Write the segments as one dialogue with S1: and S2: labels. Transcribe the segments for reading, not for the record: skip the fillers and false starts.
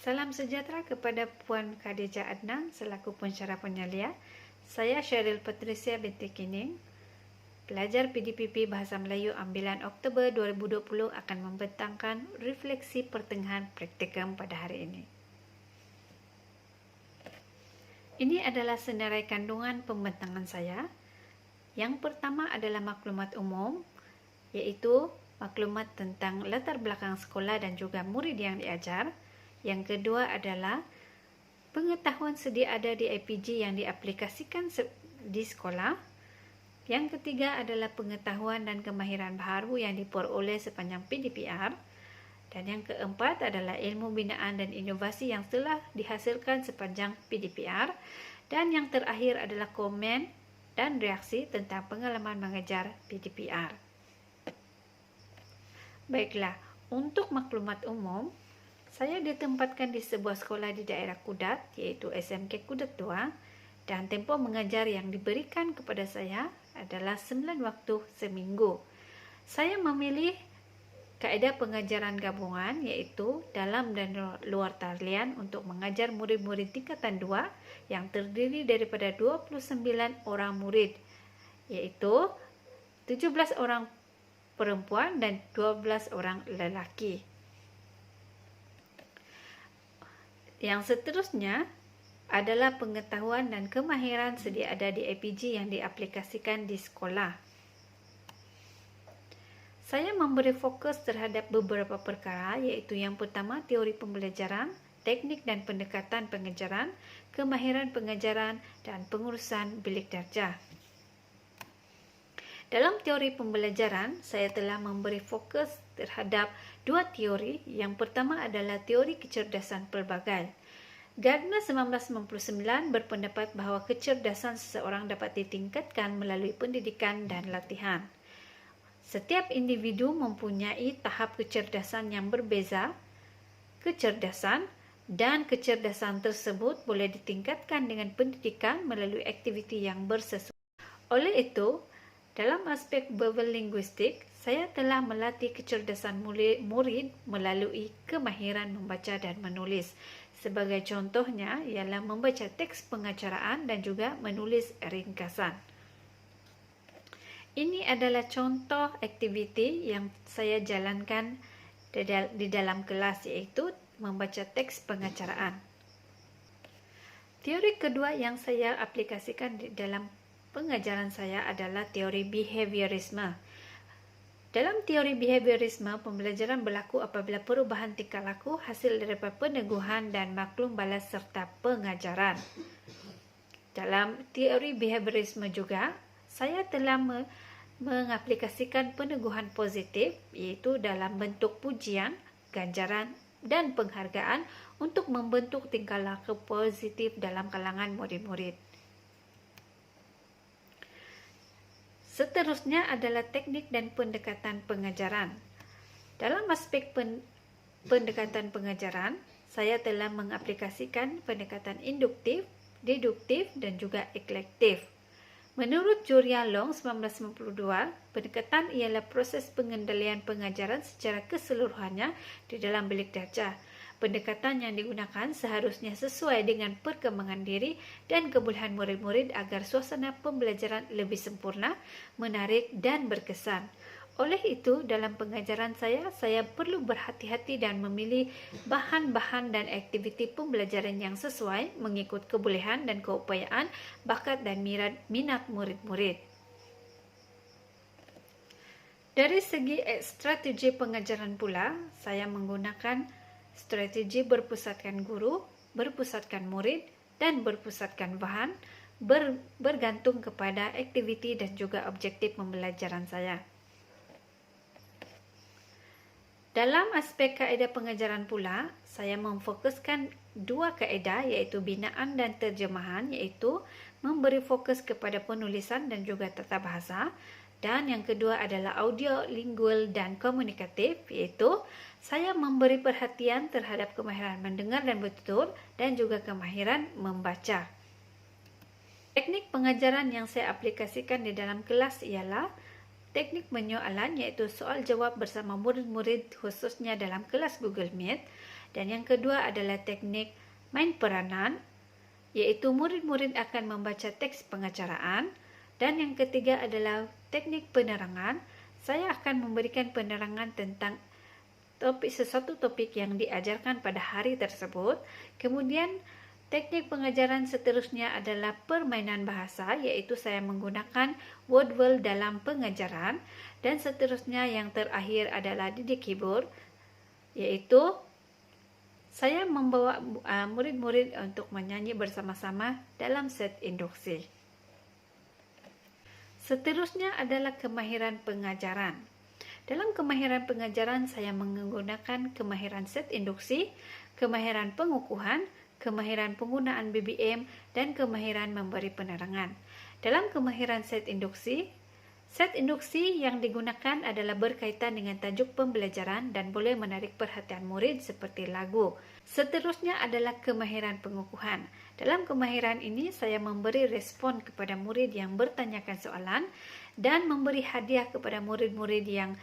S1: Salam sejahtera kepada Puan Khadijah Adnan selaku pensyarah penyalia. Saya Sheryl Patricia binti Kining, pelajar PDPP Bahasa Melayu ambilan Oktober 2020 akan membentangkan refleksi pertengahan praktikum pada hari ini. Ini adalah senarai kandungan pembentangan saya. Yang pertama adalah maklumat umum, iaitu maklumat tentang latar belakang sekolah dan juga murid yang diajar. Yang kedua adalah pengetahuan sedia ada di IPG yang diaplikasikan di sekolah. Yang ketiga adalah pengetahuan dan kemahiran baharu yang diperoleh sepanjang PDPR. Dan yang keempat adalah ilmu binaan dan inovasi yang telah dihasilkan sepanjang PDPR. Dan yang terakhir adalah komen dan reaksi tentang pengalaman mengajar PDPR. Baiklah, untuk maklumat umum, saya ditempatkan di sebuah sekolah di daerah Kudat, iaitu SMK Kudat 2, dan tempoh mengajar yang diberikan kepada saya adalah 9 waktu seminggu. Saya memilih kaedah pengajaran gabungan, iaitu dalam dan luar talian untuk mengajar murid-murid tingkatan 2 yang terdiri daripada 29 orang murid, iaitu 17 orang perempuan dan 12 orang lelaki. Yang seterusnya adalah pengetahuan dan kemahiran sedia ada di IPG yang diaplikasikan di sekolah. Saya memberi fokus terhadap beberapa perkara, iaitu yang pertama teori pembelajaran, teknik dan pendekatan pengajaran, kemahiran pengajaran dan pengurusan bilik darjah. Dalam teori pembelajaran, saya telah memberi fokus terhadap dua teori. Yang pertama adalah teori kecerdasan pelbagai. Gardner 1999 berpendapat bahawa kecerdasan seseorang dapat ditingkatkan melalui pendidikan dan latihan. Setiap individu mempunyai tahap kecerdasan yang berbeza. Kecerdasan dan kecerdasan tersebut boleh ditingkatkan dengan pendidikan melalui aktiviti yang bersesuaian. Oleh itu, dalam aspek verbal linguistik, saya telah melatih kecerdasan murid melalui kemahiran membaca dan menulis. Sebagai contohnya ialah membaca teks pengacaraan dan juga menulis ringkasan. Ini adalah contoh aktiviti yang saya jalankan di dalam kelas, iaitu membaca teks pengacaraan. Teori kedua yang saya aplikasikan di dalam pengajaran saya adalah teori behaviorisme. Dalam teori behaviorisme, pembelajaran berlaku apabila perubahan tingkah laku hasil daripada peneguhan dan maklum balas serta pengajaran. Dalam teori behaviorisme juga, saya telah mengaplikasikan peneguhan positif, iaitu dalam bentuk pujian, ganjaran dan penghargaan untuk membentuk tingkah laku positif dalam kalangan murid-murid. Seterusnya adalah teknik dan pendekatan pengajaran. Dalam aspek pendekatan pengajaran, saya telah mengaplikasikan pendekatan induktif, deduktif dan juga eklektif. Menurut Julia Long 1992, pendekatan ialah proses pengendalian pengajaran secara keseluruhannya di dalam bilik darjah. Pendekatan yang digunakan seharusnya sesuai dengan perkembangan diri dan kebolehan murid-murid agar suasana pembelajaran lebih sempurna, menarik dan berkesan. Oleh itu, dalam pengajaran saya perlu berhati-hati dan memilih bahan-bahan dan aktiviti pembelajaran yang sesuai mengikut kebolehan dan keupayaan, bakat dan minat murid-murid. Dari segi strategi pengajaran pula, saya menggunakan strategi berpusatkan guru, berpusatkan murid dan berpusatkan bahan bergantung kepada aktiviti dan juga objektif pembelajaran saya. Dalam aspek kaedah pengajaran pula, saya memfokuskan dua kaedah, iaitu binaan dan terjemahan, iaitu memberi fokus kepada penulisan dan juga tata bahasa. Dan yang kedua adalah audio, lingual dan komunikatif, iaitu saya memberi perhatian terhadap kemahiran mendengar dan bertutur dan juga kemahiran membaca. Teknik pengajaran yang saya aplikasikan di dalam kelas ialah teknik menyoalan, iaitu soal jawab bersama murid-murid khususnya dalam kelas Google Meet. Dan yang kedua adalah teknik main peranan, yaitu murid-murid akan membaca teks pengacaraan. Dan yang ketiga adalah teknik penerangan. Saya akan memberikan penerangan tentang sesuatu topik yang diajarkan pada hari tersebut. Kemudian teknik pengajaran seterusnya adalah permainan bahasa, yaitu saya menggunakan Wordwall dalam pengajaran. Dan seterusnya yang terakhir adalah didik hibur, yaitu saya membawa murid-murid untuk menyanyi bersama-sama dalam set induksi. Seterusnya adalah kemahiran pengajaran. Dalam kemahiran pengajaran saya menggunakan kemahiran set induksi, kemahiran pengukuhan, kemahiran penggunaan BBM, dan kemahiran memberi penerangan. Dalam kemahiran set induksi yang digunakan adalah berkaitan dengan tajuk pembelajaran dan boleh menarik perhatian murid seperti lagu. Seterusnya adalah kemahiran pengukuhan. Dalam kemahiran ini saya memberi respon kepada murid yang bertanyakan soalan dan memberi hadiah kepada murid-murid yang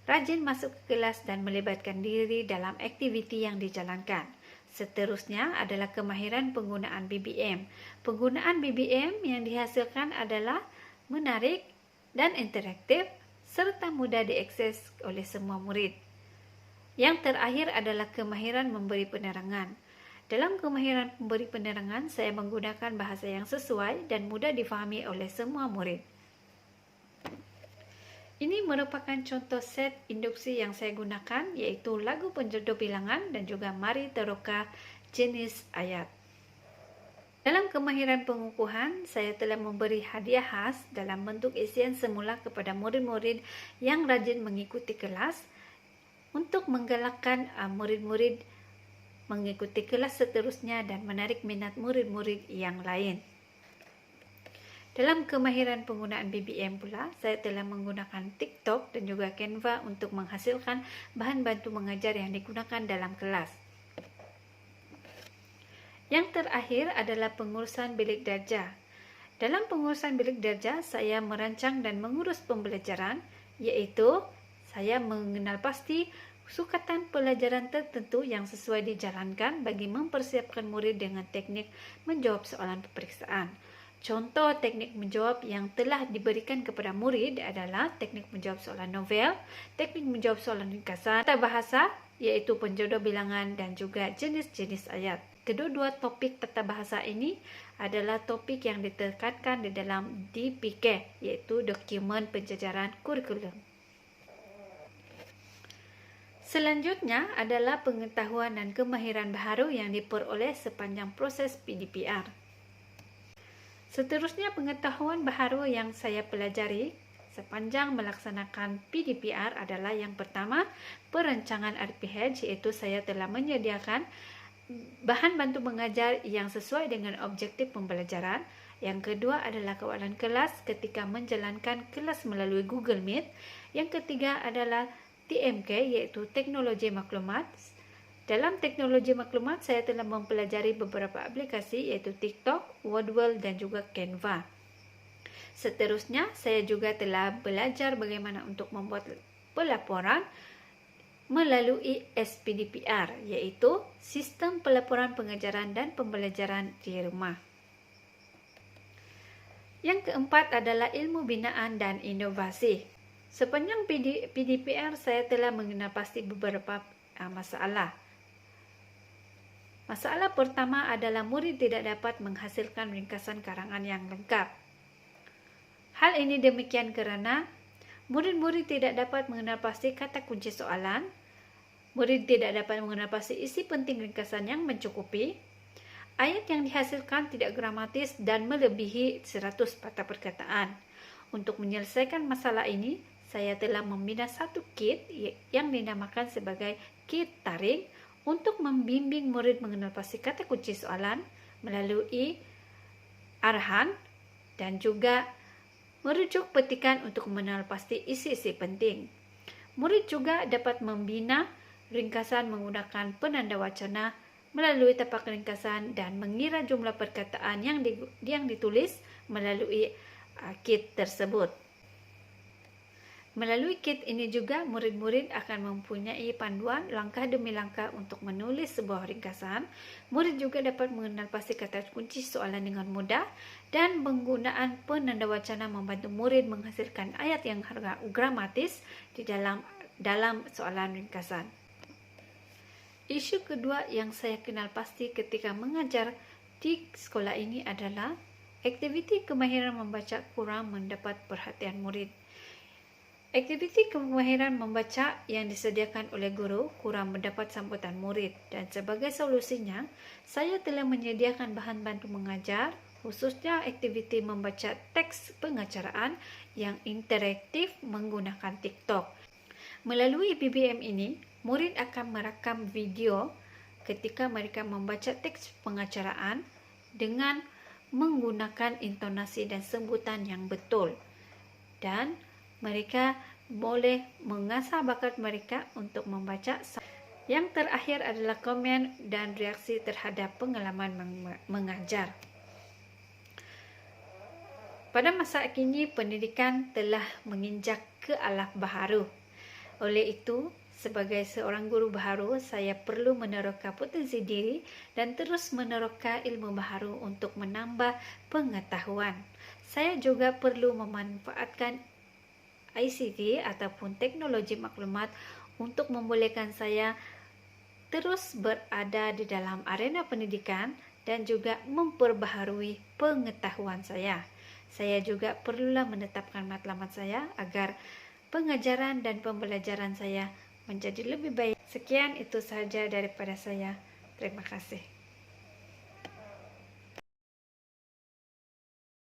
S1: rajin masuk ke kelas dan melibatkan diri dalam aktiviti yang dijalankan. Seterusnya adalah kemahiran penggunaan BBM. Penggunaan BBM yang dihasilkan adalah menarik dan interaktif serta mudah diakses oleh semua murid. Yang terakhir adalah kemahiran memberi penerangan. Dalam kemahiran memberi penerangan, saya menggunakan bahasa yang sesuai dan mudah difahami oleh semua murid. Ini merupakan contoh set induksi yang saya gunakan, yaitu lagu penjodoh bilangan dan juga Mari Teroka jenis ayat. Dalam kemahiran pengukuhan, saya telah memberi hadiah khas dalam bentuk isian semula kepada murid-murid yang rajin mengikuti kelas untuk menggalakkan murid-murid mengikuti kelas seterusnya dan menarik minat murid-murid yang lain. Dalam kemahiran penggunaan BBM pula, saya telah menggunakan TikTok dan juga Canva untuk menghasilkan bahan bantu mengajar yang digunakan dalam kelas. Yang terakhir adalah pengurusan bilik darjah. Dalam pengurusan bilik darjah, saya merancang dan mengurus pembelajaran, yaitu saya mengenal pasti sukatan pelajaran tertentu yang sesuai dijalankan bagi mempersiapkan murid dengan teknik menjawab soalan peperiksaan. Contoh teknik menjawab yang telah diberikan kepada murid adalah teknik menjawab soalan novel, teknik menjawab soalan ringkasan, tata bahasa, yaitu penjodoh bilangan dan juga jenis-jenis ayat. Kedua-dua topik tata bahasa ini adalah topik yang ditekankan di dalam DPK, yaitu Dokumen Penjajaran Kurikulum. Selanjutnya adalah pengetahuan dan kemahiran baharu yang diperoleh sepanjang proses PDPR. Seterusnya pengetahuan baharu yang saya pelajari sepanjang melaksanakan PDPR adalah yang pertama, perancangan RPH, yaitu saya telah menyediakan bahan bantu mengajar yang sesuai dengan objektif pembelajaran. Yang kedua adalah kawalan kelas ketika menjalankan kelas melalui Google Meet. Yang ketiga adalah TMK, yaitu teknologi maklumat. Dalam teknologi maklumat, saya telah mempelajari beberapa aplikasi yaitu TikTok, Wordwall, dan juga Canva. Seterusnya, saya juga telah belajar bagaimana untuk membuat pelaporan melalui SPDPR, yaitu Sistem Pelaporan Pengajaran dan Pembelajaran di Rumah. Yang keempat adalah ilmu binaan dan inovasi. Sepanjang PDPR, saya telah mengenal pasti beberapa masalah. Masalah pertama adalah murid tidak dapat menghasilkan ringkasan karangan yang lengkap. Hal ini demikian karena murid-murid tidak dapat mengenal pasti kata kunci soalan, murid tidak dapat mengenal pasti isi penting ringkasan yang mencukupi, ayat yang dihasilkan tidak gramatis dan melebihi 100 patah perkataan. Untuk menyelesaikan masalah ini, saya telah membina satu kit yang dinamakan sebagai kit taring untuk membimbing murid mengenal pasti kata kunci soalan melalui arahan dan juga merujuk petikan untuk mengenal pasti isi-isi penting. Murid juga dapat membina ringkasan menggunakan penanda wacana melalui tapak ringkasan dan mengira jumlah perkataan yang ditulis melalui kit tersebut. Melalui kit ini juga, murid-murid akan mempunyai panduan langkah demi langkah untuk menulis sebuah ringkasan. Murid juga dapat mengenal pasti kata kunci soalan dengan mudah, dan penggunaan penanda wacana membantu murid menghasilkan ayat yang gramatis di dalam soalan ringkasan. Isu kedua yang saya kenal pasti ketika mengajar di sekolah ini adalah aktiviti kemahiran membaca kurang mendapat perhatian murid. Aktiviti kemahiran membaca yang disediakan oleh guru kurang mendapat sambutan murid, dan sebagai solusinya, saya telah menyediakan bahan bantu mengajar, khususnya aktiviti membaca teks pengacaraan yang interaktif menggunakan TikTok. Melalui BBM ini, murid akan merekam video ketika mereka membaca teks pengacaraan dengan menggunakan intonasi dan sebutan yang betul, dan mereka boleh mengasah bakat mereka untuk membaca. Yang terakhir adalah komen dan reaksi terhadap pengalaman mengajar. Pada masa kini, pendidikan telah menginjak ke arah baharu. Oleh itu, sebagai seorang guru baharu, saya perlu meneroka potensi diri dan terus meneroka ilmu baharu untuk menambah pengetahuan. Saya juga perlu memanfaatkan ICT ataupun teknologi maklumat untuk membolehkan saya terus berada di dalam arena pendidikan dan juga memperbaharui pengetahuan saya. Saya juga perlulah menetapkan matlamat saya agar pengajaran dan pembelajaran saya menjadi lebih baik. Sekian itu saja daripada saya. Terima kasih.